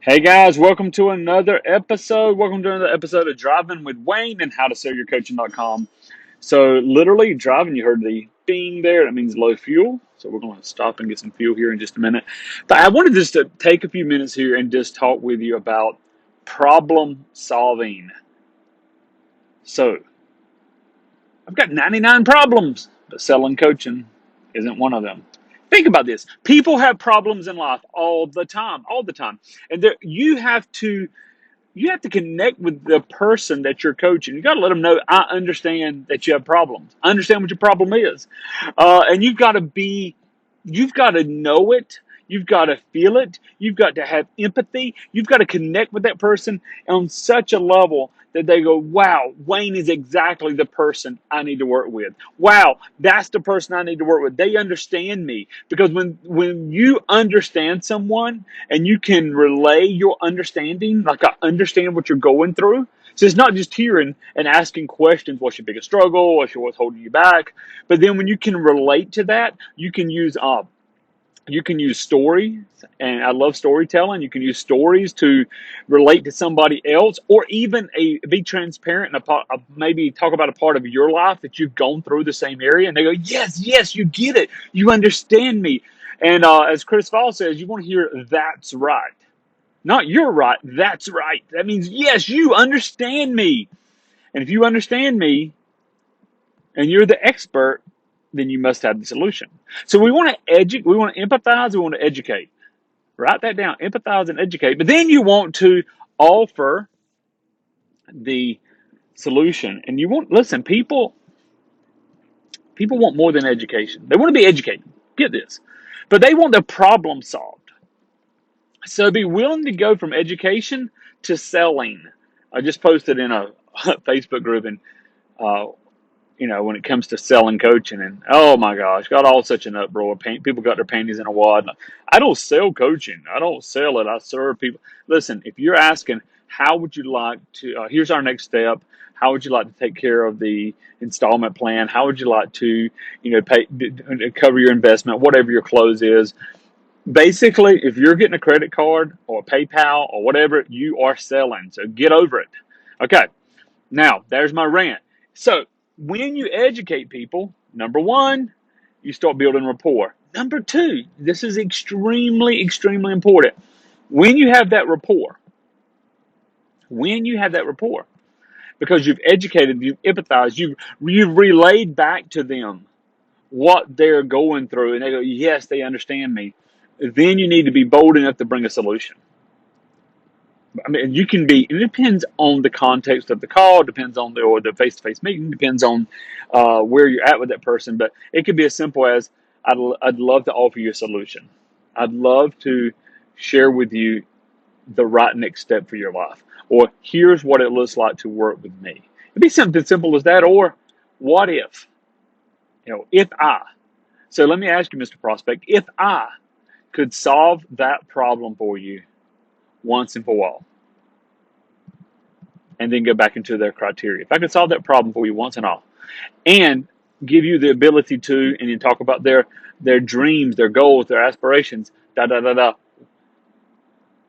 Hey guys, welcome to another episode. Welcome to another episode of Driving with Wayne and HowToSellYourCoaching.com. So, literally, driving, you heard the ding there. That means low fuel. So, we're going to stop and get some fuel here in just a minute. But I wanted just to take a few minutes here and just talk with you about problem solving. So, I've got 99 problems, but selling coaching isn't one of them. Think about this. People have problems in life all the time, And you have to connect with the person that you're coaching. You got to let them know, I understand that you have problems. I understand what your problem is. And you've got to know it. You've got to feel it. You've got to have empathy. You've got to connect with that person on such a level that they go, wow, Wayne is exactly the person I need to work with. Wow, that's the person I need to work with. They understand me. Because when you understand someone and you can relay your understanding, like I understand what you're going through. So it's not just hearing and asking questions, what's your biggest struggle, what's holding you back. But then when you can relate to that, you can use stories, and I love storytelling. You can use stories to relate to somebody else, or even be transparent and maybe talk about a part of your life that you've gone through the same area, and they go, "Yes, yes, you get it, you understand me." And as Chris Fall says, you want to hear "That's right," not "You're right." That's right. That means yes, you understand me, and if you understand me, and you're the expert, then you must have the solution. So we want to we want to empathize, we want to educate. Write that down, empathize and educate. But then you want to offer the solution. And listen, people want more than education. They want to be educated. Get this. But they want the problem solved. So be willing to go from education to selling. I just posted in a Facebook group, and uh, when it comes to selling coaching, and oh my gosh, got all such an uproar. People got their panties in a wad. I don't sell coaching. I don't sell it. I serve people. Listen, if you're asking, how would you like to, here's our next step. How would you like to take care of the installment plan? How would you like to, cover your investment, whatever your close is? Basically, if you're getting a credit card or a PayPal or whatever, you are selling. So get over it. Okay. Now, there's my rant. So, when you educate people, number one, you start building rapport. Number two, this is extremely, extremely important. When you have that rapport, because you've educated, you've empathized, you've relayed back to them what they're going through, and they go, yes, they understand me. Then you need to be bold enough to bring a solution. I mean, you can be. It depends on the context of the call. Depends on the face-to-face meeting. Depends on where you're at with that person. But it could be as simple as I'd love to offer you a solution. I'd love to share with you the right next step for your life, or here's what it looks like to work with me. It'd be something simple as that. Or what if? If I. So let me ask you, Mr. Prospect, if I could solve that problem for you once and for all, and then go back into their criteria. If I could solve that problem for you once and all, and give you the ability to, and then talk about their dreams, their goals, their aspirations, da da da da,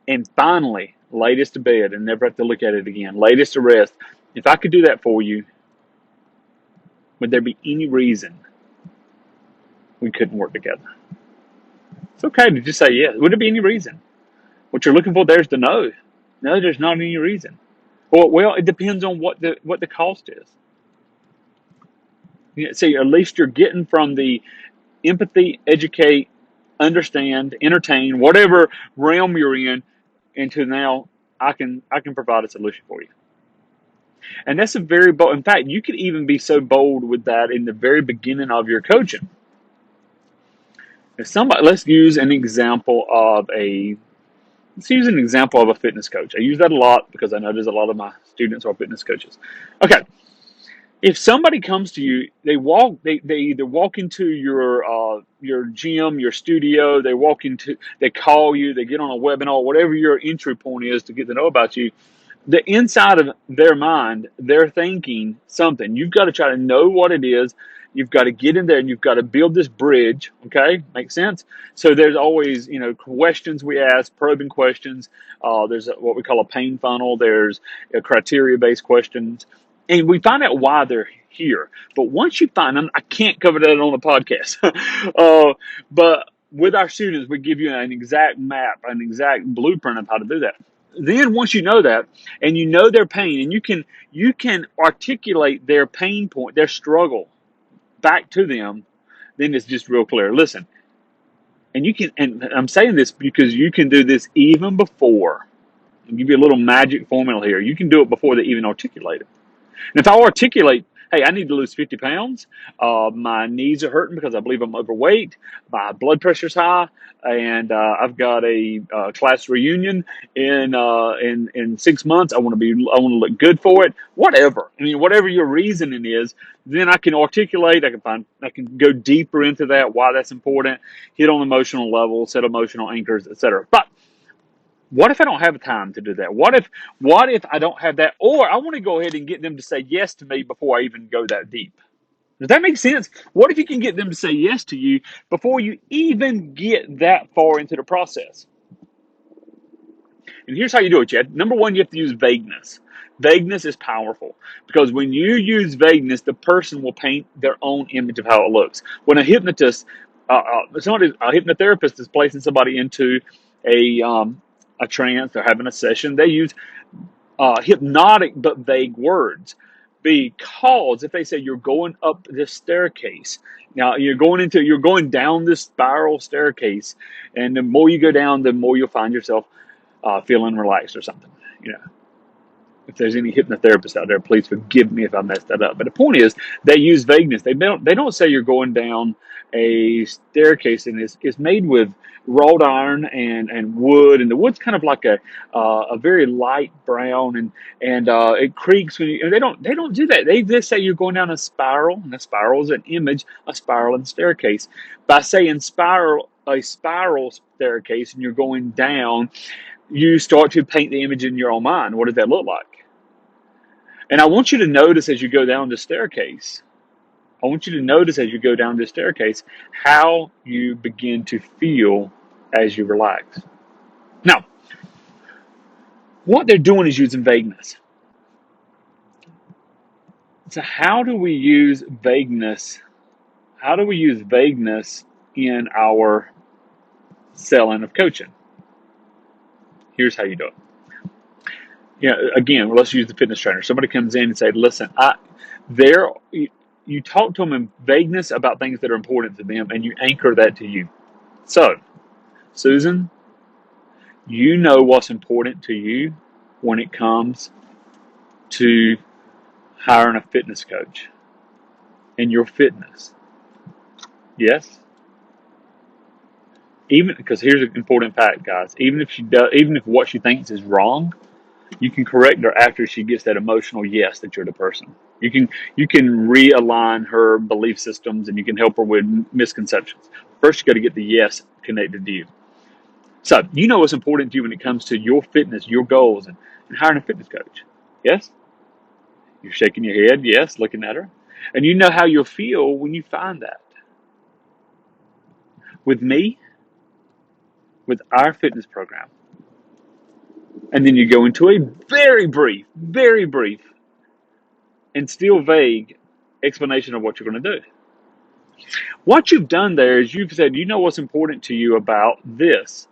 and finally lay this to bed and never have to look at it again, lay this to rest. If I could do that for you, would there be any reason we couldn't work together? It's okay to just say yes. Would there be any reason? What you're looking for there's the no. No, there's not any reason. Well, it depends on what the cost is. See, at least you're getting from the empathy, educate, understand, entertain, whatever realm you're in, into now I can provide a solution for you. And that's a very bold. In fact, you could even be so bold with that in the very beginning of your coaching. Let's use an example of a fitness coach. I use that a lot because I know there's a lot of my students are fitness coaches. Okay. If somebody comes to you, they either walk into your gym, your studio, they call you, they get on a webinar, whatever your entry point is to get to know about you. The inside of their mind, they're thinking something. You've got to try to know what it is. You've got to get in there and you've got to build this bridge. Okay, makes sense. So there's always, questions we ask, probing questions. There's what we call a pain funnel. There's criteria-based questions, and we find out why they're here. But once you find them, I can't cover that on the podcast. But with our students, we give you an exact map, an exact blueprint of how to do that. Then once you know that, and you know their pain, and you can articulate their pain point, their struggle back to them, then it's just real clear. Listen, and I'm saying this because you can do this even before. I'll give you a little magic formula here. You can do it before they even articulate it. And if I articulate, hey, I need to lose 50 pounds, my knees are hurting because I believe I'm overweight, my blood pressure's high, and I've got a class reunion in 6 months. I want to look good for it. Whatever. I mean, whatever your reasoning is, then I can articulate. I can go deeper into that, why that's important, hit on emotional levels, set emotional anchors, etc. But what if I don't have time to do that? What if I don't have that? Or I want to go ahead and get them to say yes to me before I even go that deep. Does that make sense? What if you can get them to say yes to you before you even get that far into the process? And here's how you do it, Chad. Number one, you have to use vagueness. Vagueness is powerful because when you use vagueness, the person will paint their own image of how it looks. When a hypnotherapist is placing somebody into a trance, they're having a session, they use hypnotic but vague words. Because if they say you're going up this staircase, now you're going down this spiral staircase, and the more you go down, the more you'll find yourself feeling relaxed or something. If there's any hypnotherapists out there, please forgive me if I messed that up. But the point is, they use vagueness. They don't say you're going down a staircase, and it's made with wrought iron and wood, and the wood's kind of like a very light brown, and it creaks when you. And they don't do that. They just say you're going down a spiral, and a spiral is an image, a spiral and staircase. By saying a spiral staircase, and you're going down, you start to paint the image in your own mind. What does that look like? And I want you to notice as you go down the staircase, how you begin to feel as you relax. Now, what they're doing is using vagueness. So how do we use vagueness? How do we use vagueness in our selling of coaching? Here's how you do it. Again, let's use the fitness trainer. Somebody comes in and say, listen, you talk to them in vagueness about things that are important to them, and you anchor that to you. So, Susan, you know what's important to you when it comes to hiring a fitness coach and your fitness. Yes? Because here's an important fact, guys. Even if what she thinks is wrong, you can correct her after she gets that emotional yes that you're the person. You can realign her belief systems, and you can help her with misconceptions. First, you got to get the yes connected to you. So you know what's important to you when it comes to your fitness, your goals, and hiring a fitness coach. Yes? You're shaking your head. Yes, looking at her. And you know how you'll feel when you find that. With me, with our fitness program. And then you go into a very brief, and still vague explanation of what you're going to do. What you've done there is you've said, you know what's important to you about this,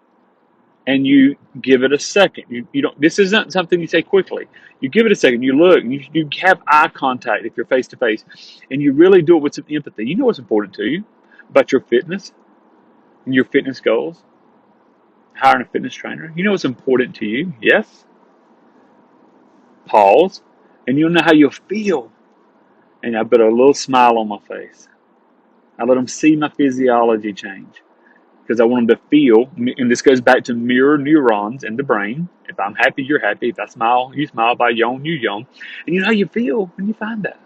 and you give it a second. You don't. This isn't something you say quickly. You give it a second. You look. You have eye contact if you're face to face, and you really do it with some empathy. You know what's important to you about your fitness and your fitness goals. Hiring a fitness trainer. You know what's important to you. Yes. Pause, and you'll know how you'll feel. And I put a little smile on my face. I let them see my physiology change because I want them to feel, and this goes back to mirror neurons in the brain. If I'm happy, you're happy. If I smile, you smile. If I yawn, you yawn. And you know how you feel when you find that.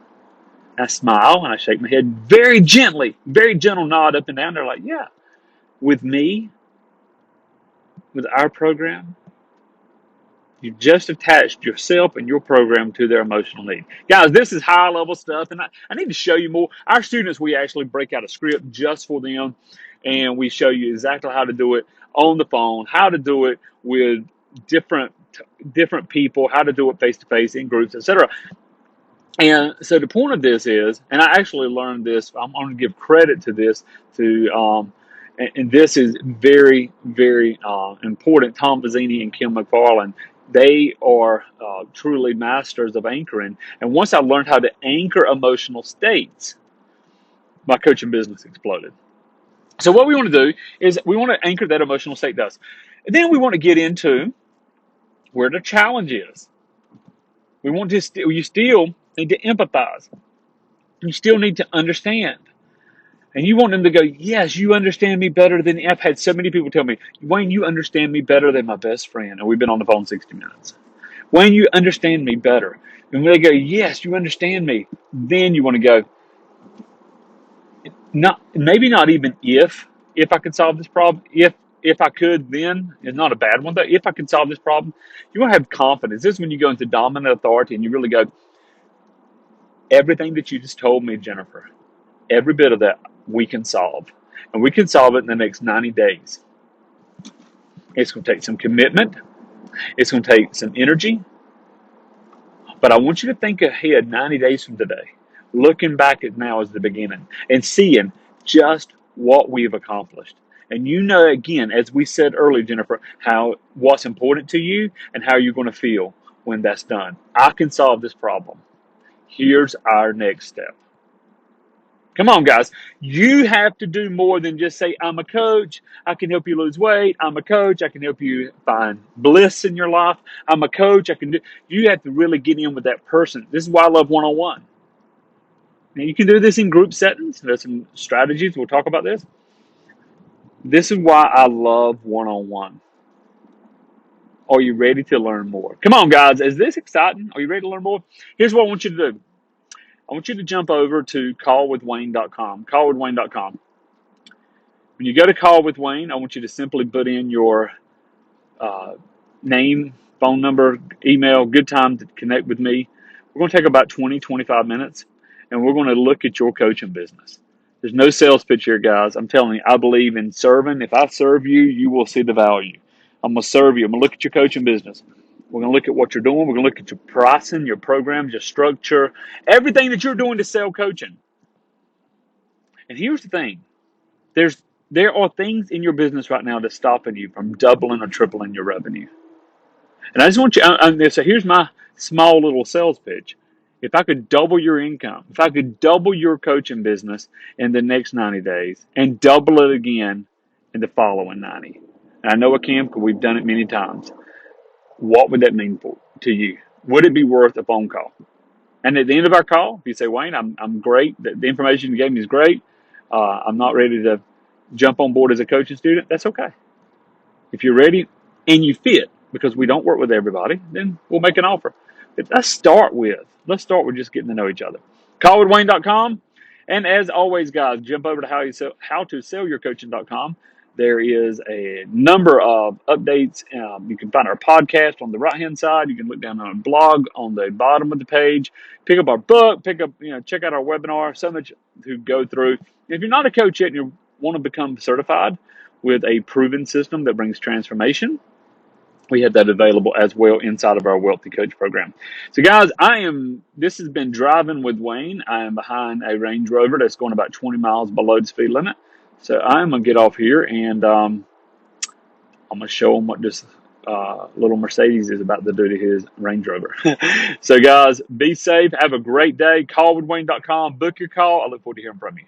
And I smile and I shake my head very gently, very gentle nod up and down. They're like, yeah, with me, with our program, You've just attached yourself and your program to their emotional need. Guys, this is high level stuff, and I need to show you more. Our students, we actually break out a script just for them, and we show you exactly how to do it on the phone, how to do it with different different people, how to do it face to face in groups, etc. And so the point of this is, and I actually learned this. I'm going to give credit to this to, and this is very, very important. Tom Bazzini and Kim McFarland, they are truly masters of anchoring. And once I learned how to anchor emotional states, my coaching business exploded. So what we want to do is we want to anchor that emotional state to us. And then we want to get into where the challenge is. We want to you still need to empathize. You still need to understand. And you want them to go, yes, you understand me better than, I've had so many people tell me, Wayne, you understand me better than my best friend. And we've been on the phone 60 minutes. Wayne, you understand me better. And when they go, yes, you understand me, then you want to go, maybe not even if I could solve this problem, if I could, then it's not a bad one, but if I could solve this problem, you want to have confidence. This is when you go into dominant authority and you really go, everything that you just told me, Jennifer, every bit of that we can solve. And we can solve it in the next 90 days. It's going to take some commitment. It's going to take some energy. But I want you to think ahead 90 days from today, looking back at now as the beginning and seeing just what we've accomplished. And you know, again, as we said earlier, Jennifer, how what's important to you and how you're going to feel when that's done. I can solve this problem. Here's our next step. Come on, guys. You have to do more than just say, I'm a coach. I can help you lose weight. I'm a coach. I can help you find bliss in your life. I'm a coach. I can do. You have to really get in with that person. This is why I love one-on-one. Now, you can do this in group settings. There's some strategies. We'll talk about this. This is why I love one-on-one. Are you ready to learn more? Come on, guys. Is this exciting? Are you ready to learn more? Here's what I want you to do. I want you to jump over to callwithwayne.com. Callwithwayne.com. When you go to Call with Wayne, I want you to simply put in your name, phone number, email, good time to connect with me. We're going to take about 20, 25 minutes, and we're going to look at your coaching business. There's no sales pitch here, guys. I'm telling you, I believe in serving. If I serve you, you will see the value. I'm going to serve you. I'm going to look at your coaching business. We're going to look at what you're doing. We're going to look at your pricing, your programs, your structure, everything that you're doing to sell coaching. And here's the thing. There are things in your business right now that's stopping you from doubling or tripling your revenue. And I just want you, so here's my small little sales pitch. If I could double your income, if I could double your coaching business in the next 90 days and double it again in the following 90, and I know I can because we've done it many times, what would that mean to you? Would it be worth a phone call? And at the end of our call, if you say, Wayne, I'm great, the information you gave me is great, I'm not ready to jump on board as a coaching student, that's okay. If you're ready and you fit, because we don't work with everybody, then we'll make an offer. But let's start with just getting to know each other. Callwithwayne.com. And as always, guys, jump over to howtosellyourcoaching.com. There is a number of updates. You can find our podcast on the right-hand side. You can look down on our blog on the bottom of the page. Pick up our book. Check out our webinar. So much to go through. If you're not a coach yet and you want to become certified with a proven system that brings transformation, we have that available as well inside of our Wealthy Coach program. So guys, this has been Driving with Wayne. I am behind a Range Rover that's going about 20 miles below the speed limit. So I'm going to get off here and I'm going to show him what this little Mercedes is about to do to his Range Rover. So guys, be safe. Have a great day. Callwithwayne.com. Book your call. I look forward to hearing from you.